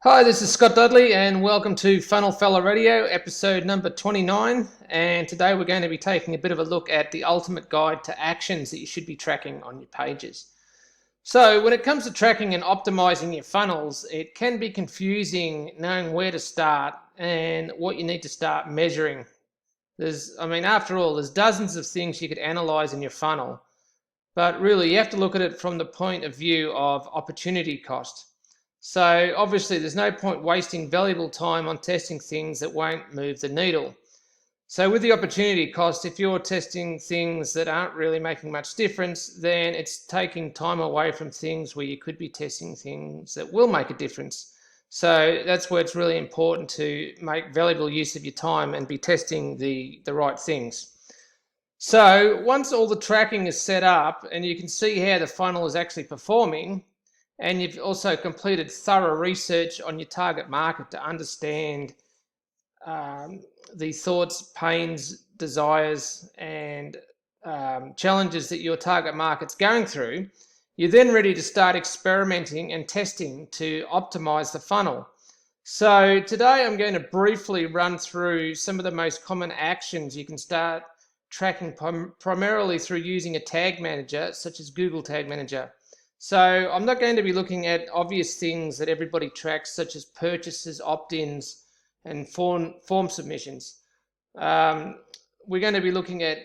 Hi, this is Scott Dudley, and welcome to Funnel Fella Radio, episode number 29. And today we're going to be taking a bit of a look at the ultimate guide to actions that you should be tracking on your pages. So, when it comes to tracking and optimizing your funnels, it can be confusing knowing where to start and what you need to start measuring. After all, there's dozens of things you could analyze in your funnel, but really you have to look at it from the point of view of opportunity cost. So obviously there's no point wasting valuable time on testing things that won't move the needle. So with the opportunity cost, if you're testing things that aren't really making much difference, then it's taking time away from things where you could be testing things that will make a difference. So that's where it's really important to make valuable use of your time and be testing the right things. So once all the tracking is set up and you can see how the funnel is actually performing, and you've also completed thorough research on your target market to understand the thoughts, pains, desires, and challenges that your target market's going through, you're then ready to start experimenting and testing to optimize the funnel. So today I'm going to briefly run through some of the most common actions you can start tracking primarily through using a tag manager such as Google Tag Manager. So I'm not going to be looking at obvious things that everybody tracks, such as purchases, opt-ins, and form submissions. We're going to be looking at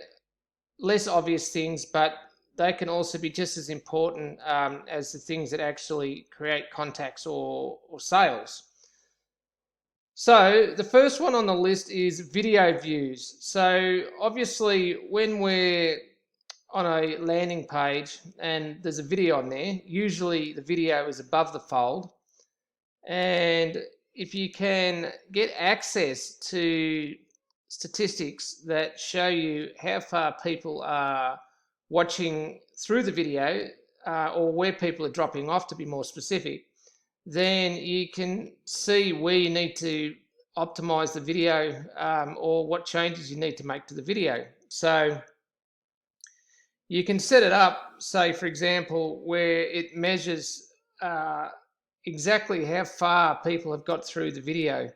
less obvious things, but they can also be just as important as the things that actually create contacts or sales. So the first one on the list is video views. So obviously when we're on a landing page and there's a video on there, usually the video is above the fold. And if you can get access to statistics that show you how far people are watching through the video or where people are dropping off, to be more specific, then you can see where you need to optimize the video or what changes you need to make to the video. So you can set it up, say, for example, where it measures exactly how far people have got through the video.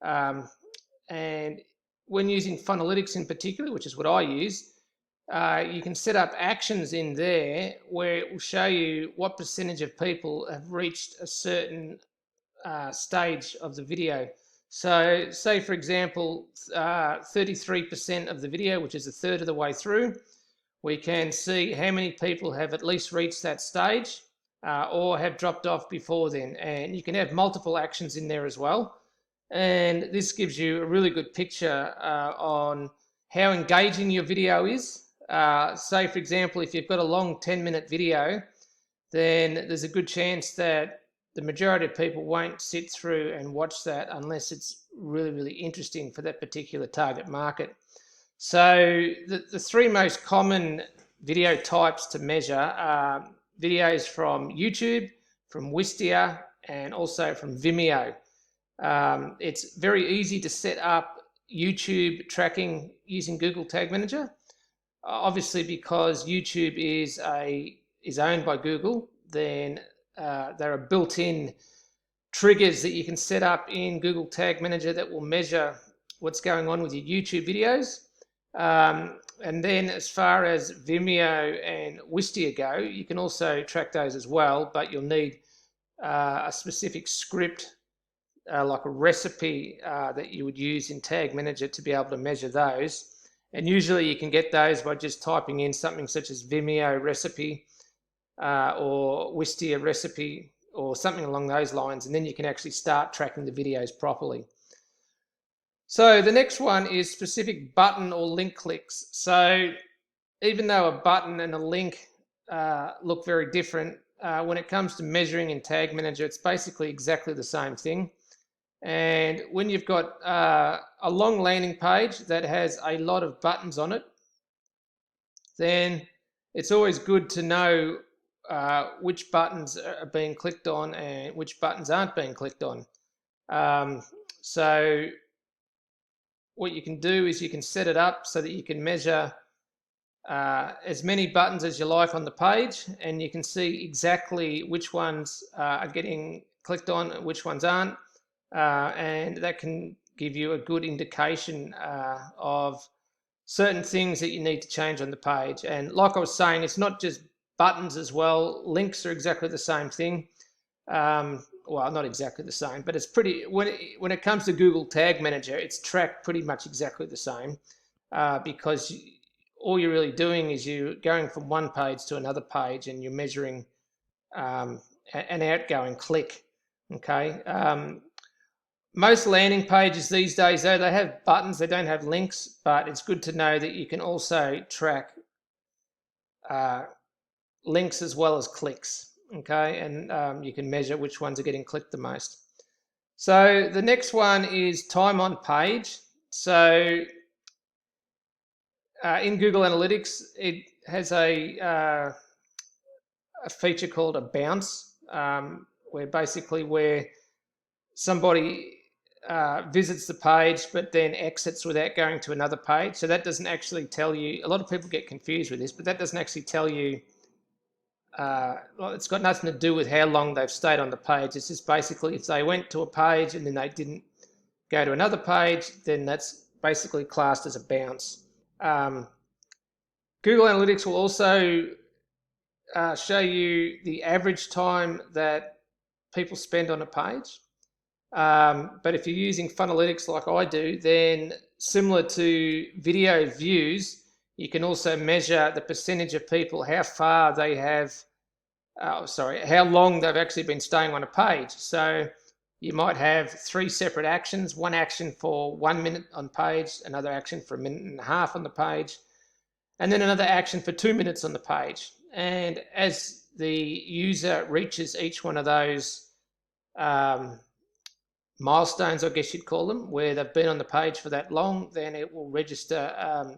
And when using Funnelytics in particular, which is what I use, you can set up actions in there where it will show you what percentage of people have reached a certain stage of the video. So say, for example, 33% of the video, which is a third of the way through, we can see how many people have at least reached that stage or have dropped off before then. And you can have multiple actions in there as well. And this gives you a really good picture on how engaging your video is. Say, for example, if you've got a long 10-minute video, then there's a good chance that the majority of people won't sit through and watch that unless it's really, really interesting for that particular target market. So the three most common video types to measure are videos from YouTube, from Wistia, and also from Vimeo. It's very easy to set up YouTube tracking using Google Tag Manager. Obviously, because YouTube is owned by Google, then there are built-in triggers that you can set up in Google Tag Manager that will measure what's going on with your YouTube videos. And then as far as Vimeo and Wistia go, you can also track those as well, but you'll need a specific script like a recipe that you would use in Tag Manager to be able to measure those. And usually you can get those by just typing in something such as Vimeo recipe or Wistia recipe or something along those lines, and then you can actually start tracking the videos properly. So the next one is specific button or link clicks. So even though a button and a link look very different, when it comes to measuring in Tag Manager, it's basically exactly the same thing. And when you've got a long landing page that has a lot of buttons on it, then it's always good to know which buttons are being clicked on and which buttons aren't being clicked on. So what you can do is you can set it up so that you can measure as many buttons as you like on the page, and you can see exactly which ones are getting clicked on and which ones aren't. and that can give you a good indication of certain things that you need to change on the page. And like I was saying, it's not just buttons as well. Links are exactly the same thing. Well, not exactly the same, but it's pretty, when it comes to Google Tag Manager, it's tracked pretty much exactly the same, because all you're really doing is you're going from one page to another page and you're measuring an outgoing click. Okay. Most landing pages these days, though, they have buttons, they don't have links, but it's good to know that you can also track links as well as clicks. Okay, and you can measure which ones are getting clicked the most. So the next one is time on page. So in Google Analytics, it has a feature called a bounce, where somebody visits the page but then exits without going to another page. So that doesn't actually tell you, a lot of people get confused with this, but that doesn't actually tell you, well, it's got nothing to do with how long they've stayed on the page. It's just basically if they went to a page and then they didn't go to another page, then that's basically classed as a bounce. Google Analytics will also show you the average time that people spend on a page. But if you're using Funalytics like I do, then similar to video views, you can also measure the percentage of people, how far they have, how long they've actually been staying on a page. So you might have 3 separate actions, one action for 1 minute on page, another action for 1.5 minutes on the page, and then another action for 2 minutes on the page. And as the user reaches each one of those milestones, I guess you'd call them, where they've been on the page for that long, then it will register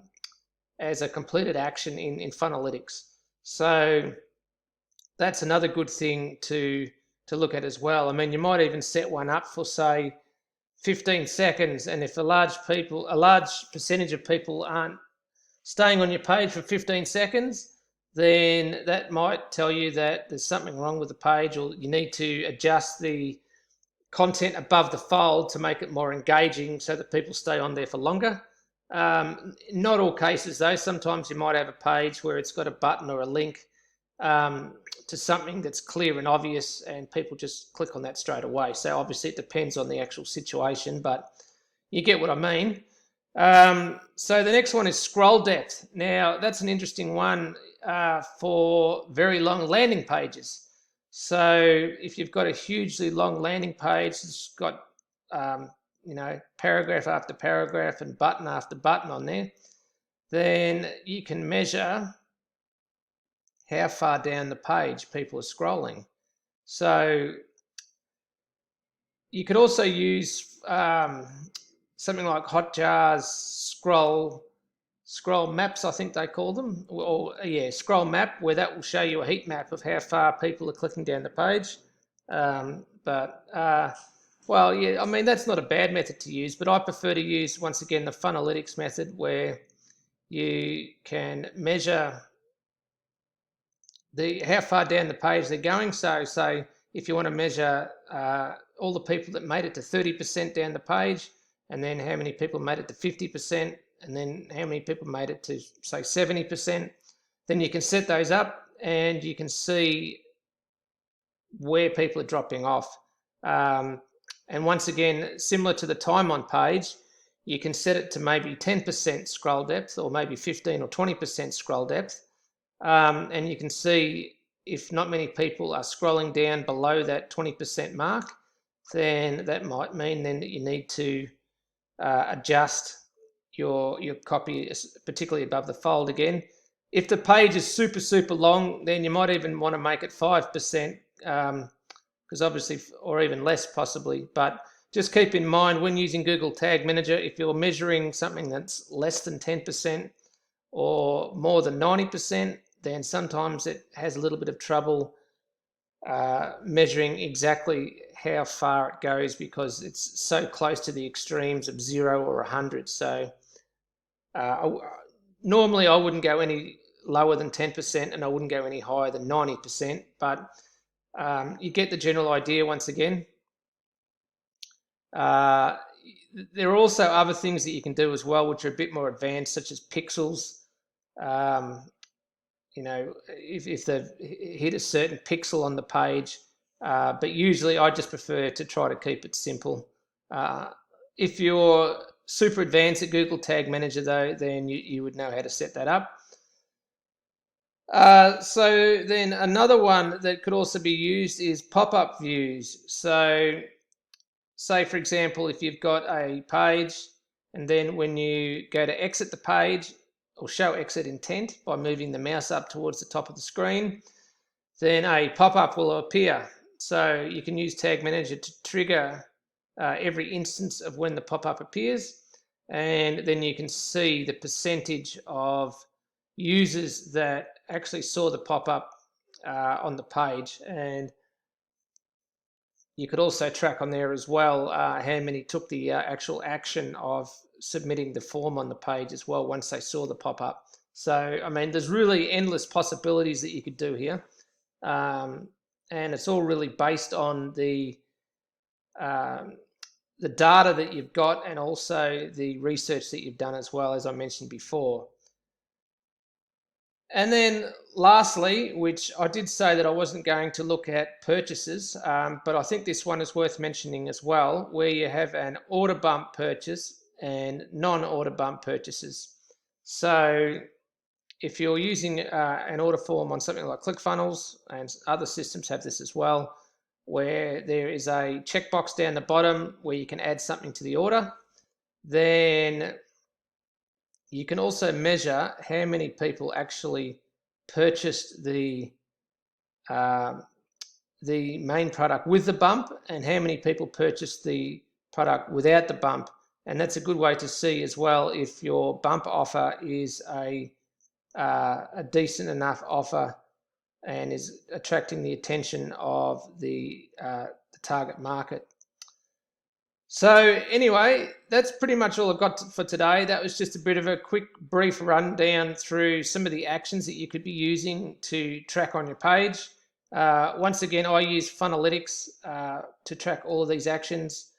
as a completed action in Funalytics. So that's another good thing to look at as well. I mean, you might even set one up for, say, 15 seconds, and if a large percentage of people aren't staying on your page for 15 seconds, then that might tell you that there's something wrong with the page, or you need to adjust the content above the fold to make it more engaging so that people stay on there for longer. Not all cases though. Sometimes you might have a page where it's got a button or a link to something that's clear and obvious, and people just click on that straight away. So obviously it depends on the actual situation, but you get what I mean. So the next one is scroll depth. Now that's an interesting one for very long landing pages. So if you've got a hugely long landing page, it's got paragraph after paragraph and button after button on there, then you can measure how far down the page people are scrolling. So you could also use something like Hotjar's scroll maps, I think they call them, or scroll map, where that will show you a heat map of how far people are clicking down the page. Well, yeah, I mean, that's not a bad method to use, but I prefer to use, once again, the Funalytics method, where you can measure how far down the page they're going. So say if you want to measure all the people that made it to 30% down the page, and then how many people made it to 50%, and then how many people made it to, say, 70%, then you can set those up and you can see where people are dropping off. And once again, similar to the time on page, you can set it to maybe 10% scroll depth, or maybe 15 or 20% scroll depth. And you can see if not many people are scrolling down below that 20% mark, then that might mean then that you need to adjust your copy, particularly above the fold again. If the page is super, super long, then you might even want to make it 5%, because obviously, or even less possibly. But just keep in mind when using Google Tag Manager, if you're measuring something that's less than 10% or more than 90%, then sometimes it has a little bit of trouble measuring exactly how far it goes, because it's so close to the extremes of 0 or 100. So normally I wouldn't go any lower than 10%, and I wouldn't go any higher than 90%, but you get the general idea once again. Uh, there are also other things that you can do as well, which are a bit more advanced, such as pixels. Um, if they've hit a certain pixel on the page, but usually I just prefer to try to keep it simple. If you're super advanced at Google Tag Manager, though, then you would know how to set that up. So then another one that could also be used is pop-up views. So say, for example, if you've got a page and then when you go to exit the page or show exit intent by moving the mouse up towards the top of the screen, then a pop-up will appear. So you can use Tag Manager to trigger every instance of when the pop-up appears, and then you can see the percentage of users that actually saw the pop-up on the page. And you could also track on there as well how many took the actual action of submitting the form on the page as well once they saw the pop-up. So, I mean, there's really endless possibilities that you could do here. And it's all really based on um, the data that you've got and also the research that you've done as well, as I mentioned before. And then lastly, which I did say that I wasn't going to look at purchases, but I think this one is worth mentioning as well, where you have an order bump purchase and non-order bump purchases. So if you're using an order form on something like ClickFunnels, and other systems have this as well, where there is a checkbox down the bottom where you can add something to the order, then you can also measure how many people actually purchased the main product with the bump and how many people purchased the product without the bump. And that's a good way to see as well if your bump offer is a decent enough offer and is attracting the attention of the target market. So anyway, that's pretty much all I've got for today. That was just a bit of a quick, brief rundown through some of the actions that you could be using to track on your page. Once again, I use Funnelytics to track all of these actions.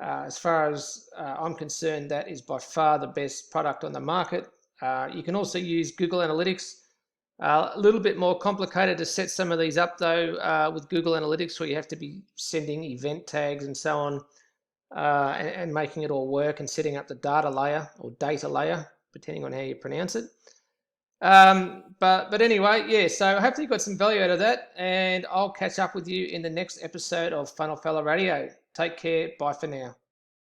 As far as I'm concerned, that is by far the best product on the market. You can also use Google Analytics. A little bit more complicated to set some of these up though with Google Analytics, where you have to be sending event tags and so on. And making it all work and setting up the data layer or data layer, depending on how you pronounce it. But anyway, yeah, so hopefully you got some value out of that, and I'll catch up with you in the next episode of Funnel Fella Radio. Take care. Bye for now.